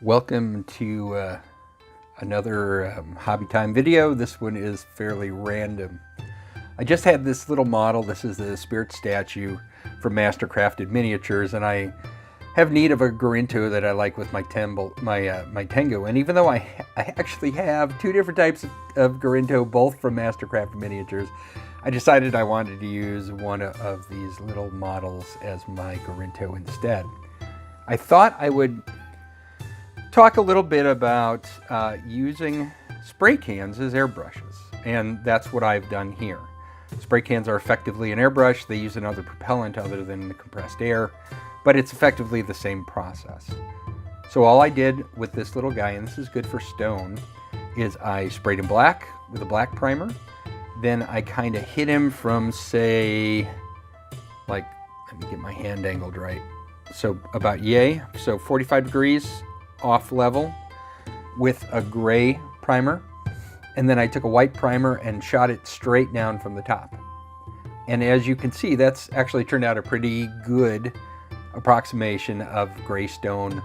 Welcome to another hobby time video. This one is fairly random. I just had this little model. This is the spirit statue from Mastercrafted Miniatures, and I have need of a Grinto that I like with my Tengu. And even though I actually have two different types of Grinto, both from Mastercrafted Miniatures, I decided I wanted to use one of these little models as my Grinto instead. I thought I would talk a little bit about using spray cans as airbrushes, and that's what I've done here. Spray cans are effectively an airbrush. They use another propellant other than the compressed air, but it's effectively the same process. So all I did with this little guy, and this is good for stone, is I sprayed him black with a black primer. Then I kind of hit him from, say, like, let me get my hand angled right. So about yay, so 45 degrees off level with a gray primer, and then I took a white primer and shot it straight down from the top. And as you can see, that's actually turned out a pretty good approximation of gray stone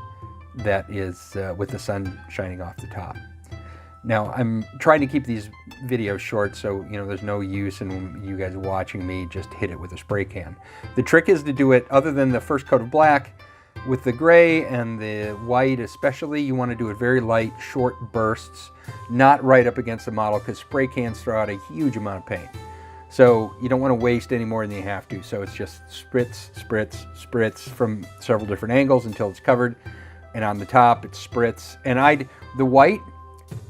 that is with the sun shining off the top. Now I'm trying to keep these videos short, so there's no use in you guys watching me just hit it with a spray can. The trick is to do it, other than the first coat of black, with the gray and the white especially, you want to do it very light, short bursts, not right up against the model, because spray cans throw out a huge amount of paint. So you don't want to waste any more than you have to. So it's just spritz, spritz, spritz from several different angles until it's covered. And on the top, it's spritz. And the white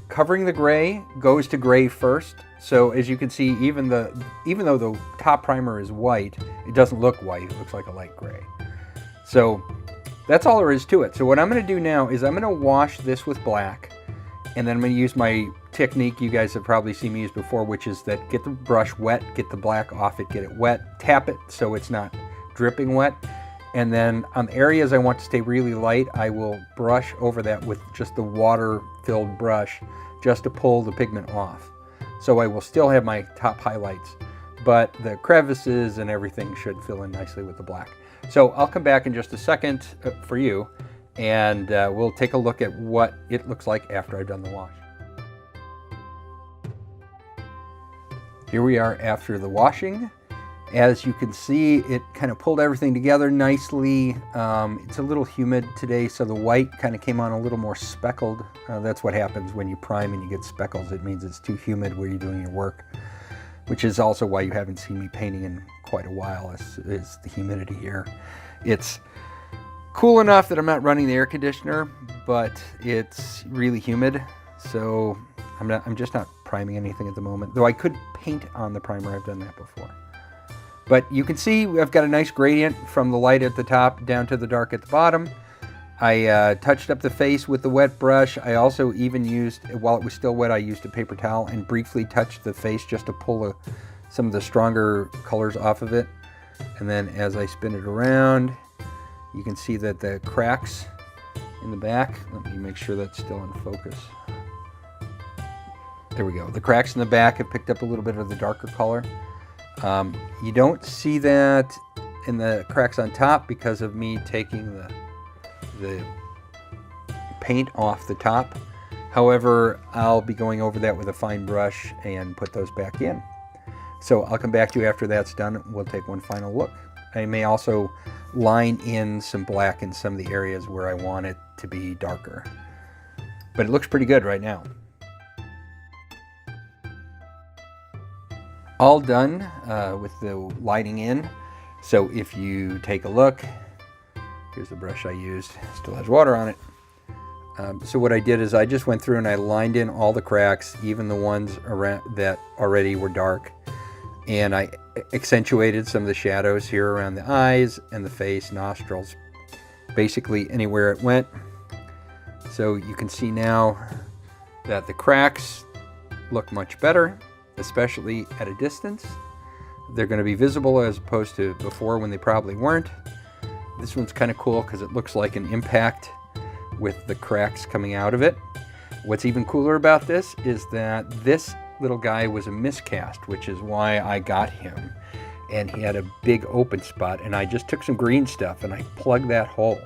covering the gray goes to gray first. So as you can see, even though the top primer is white, it doesn't look white. It looks like a light gray. So that's all there is to it. So what I'm going to do now is I'm going to wash this with black, and then I'm going to use my technique you guys have probably seen me use before, which is that get the brush wet, get the black off it, get it wet, tap it so it's not dripping wet, and then on the areas I want to stay really light, I will brush over that with just the water-filled brush just to pull the pigment off. So I will still have my top highlights, but the crevices and everything should fill in nicely with the black. So I'll come back in just a second for you, and we'll take a look at what it looks like after I've done the wash. Here we are after the washing. As you can see, it kind of pulled everything together nicely. It's a little humid today, so the white kind of came on a little more speckled. That's what happens when you prime and you get speckles. It means it's too humid where you're doing your work, which is also why you haven't seen me painting in quite a while, is the humidity here. It's cool enough that I'm not running the air conditioner, but it's really humid, so I'm just not priming anything at the moment, though I could paint on the primer. I've done that before. But you can see I've got a nice gradient from the light at the top down to the dark at the bottom. I touched up the face with the wet brush. I also even used, while it was still wet, I used a paper towel and briefly touched the face just to pull some of the stronger colors off of it. And then as I spin it around, you can see that the cracks in the back, let me make sure that's still in focus. There we go. The cracks in the back have picked up a little bit of the darker color. You don't see that in the cracks on top because of me taking the paint off the top. However, I'll be going over that with a fine brush and put those back in. So I'll come back to you after that's done. We'll take one final look. I may also line in some black in some of the areas where I want it to be darker. But it looks pretty good right now. All done with the lighting in. So if you take a look, here's the brush I used, still has water on it. So what I did is I just went through and I lined in all the cracks, even the ones around that already were dark. And I accentuated some of the shadows here around the eyes and the face, nostrils, basically anywhere it went. So you can see now that the cracks look much better, especially at a distance. They're going to be visible as opposed to before when they probably weren't. This one's kind of cool because it looks like an impact with the cracks coming out of it. What's even cooler about this is that this little guy was a miscast, which is why I got him. And he had a big open spot, and I just took some green stuff and I plugged that hole.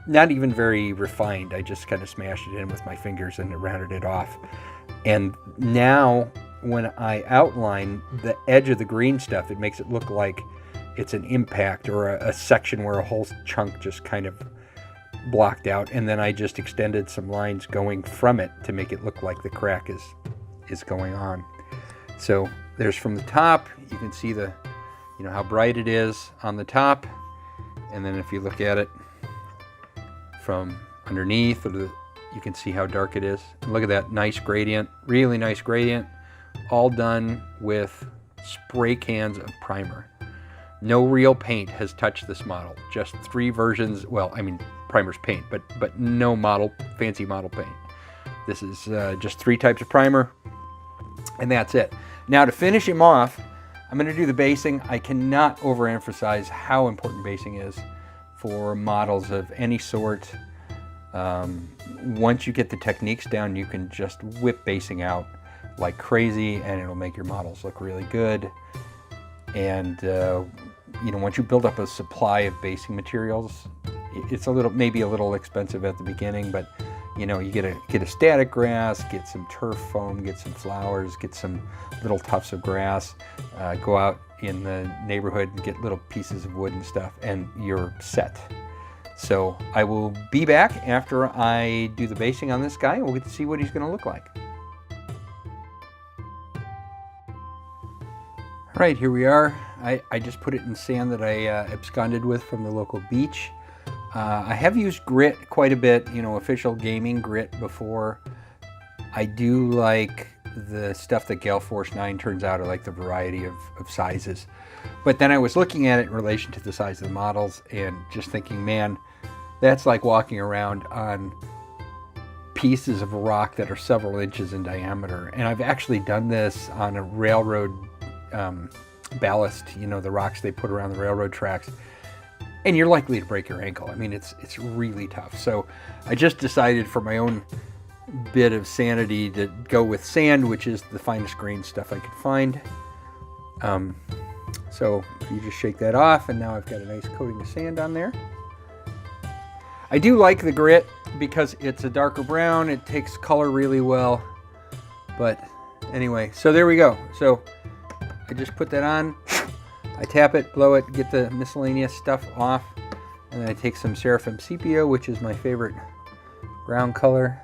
not even very refined. I just kind of smashed it in with my fingers and rounded it off. And now when I outline the edge of the green stuff, it makes it look like it's an impact or a section where a whole chunk just kind of blocked out. And then I just extended some lines going from it to make it look like the crack is going on. So there's from the top, you can see the, how bright it is on the top. And then if you look at it from underneath, you can see how dark it is. And look at that nice gradient, really nice gradient, all done with spray cans of primer. No real paint has touched this model, just 3 versions. Well, I mean, primer's paint, but no fancy model paint. This is just 3 types of primer, and that's it. Now to finish him off, I'm going to do the basing. I cannot overemphasize how important basing is for models of any sort. Once you get the techniques down, you can just whip basing out like crazy, and it'll make your models look really good. And once you build up a supply of basing materials, it's maybe a little expensive at the beginning, but you get a static grass, get some turf foam, get some flowers, get some little tufts of grass, go out in the neighborhood and get little pieces of wood and stuff, and you're set. So I will be back after I do the basing on this guy, and we'll get to see what he's going to look like. All right, here we are. I just put it in sand that I absconded with from the local beach. I have used grit quite a bit, official gaming grit before. I do like the stuff that Gale Force 9 turns out. I like the variety of sizes. But then I was looking at it in relation to the size of the models and just thinking, man, that's like walking around on pieces of rock that are several inches in diameter. And I've actually done this on a railroad ballast, the rocks they put around the railroad tracks. And you're likely to break your ankle. I mean, it's really tough. So I just decided for my own bit of sanity to go with sand, which is the finest grain stuff I could find. So you just shake that off, and now I've got a nice coating of sand on there. I do like the grit because it's a darker brown. It takes color really well. But anyway, so there we go. So I just put that on. I tap it, blow it, get the miscellaneous stuff off, and then I take some Seraphim Sepia, which is my favorite brown color,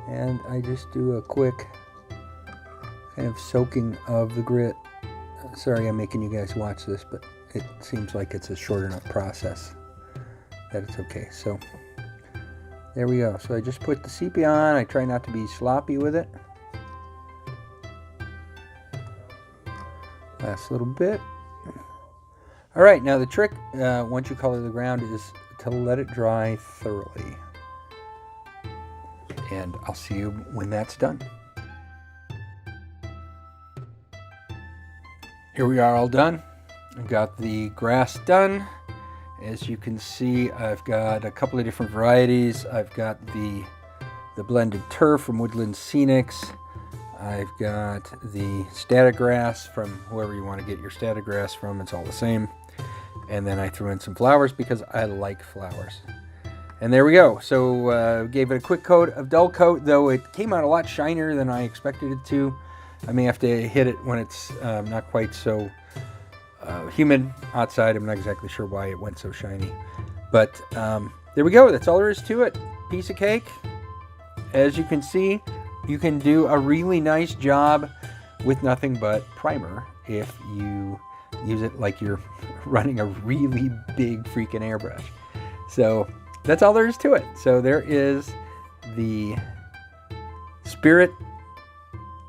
and I just do a quick kind of soaking of the grit. Sorry I'm making you guys watch this, but it seems like it's a short enough process that it's okay. So there we go. So I just put the sepia on. I try not to be sloppy with it. Last little bit. All right, now the trick, once you color the ground, is to let it dry thoroughly. And I'll see you when that's done. Here we are all done. I've got the grass done. As you can see, I've got a couple of different varieties. I've got the blended turf from Woodland Scenics. I've got the static grass from whoever you want to get your static grass from. It's all the same. And then I threw in some flowers because I like flowers. And there we go. So gave it a quick coat of dull coat, though it came out a lot shinier than I expected it to. I may have to hit it when it's not quite so humid outside. I'm not exactly sure why it went so shiny. But there we go. That's all there is to it. Piece of cake. As you can see, you can do a really nice job with nothing but primer if you use it like you're running a really big freaking airbrush. So that's all there is to it. So there is the Spirit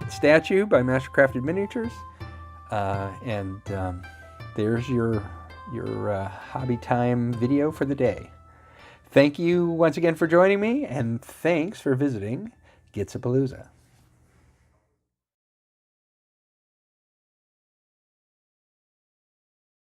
statue by Mastercrafted Miniatures, and there's your hobby time video for the day. Thank you once again for joining me, and thanks for visiting Gitsapalooza.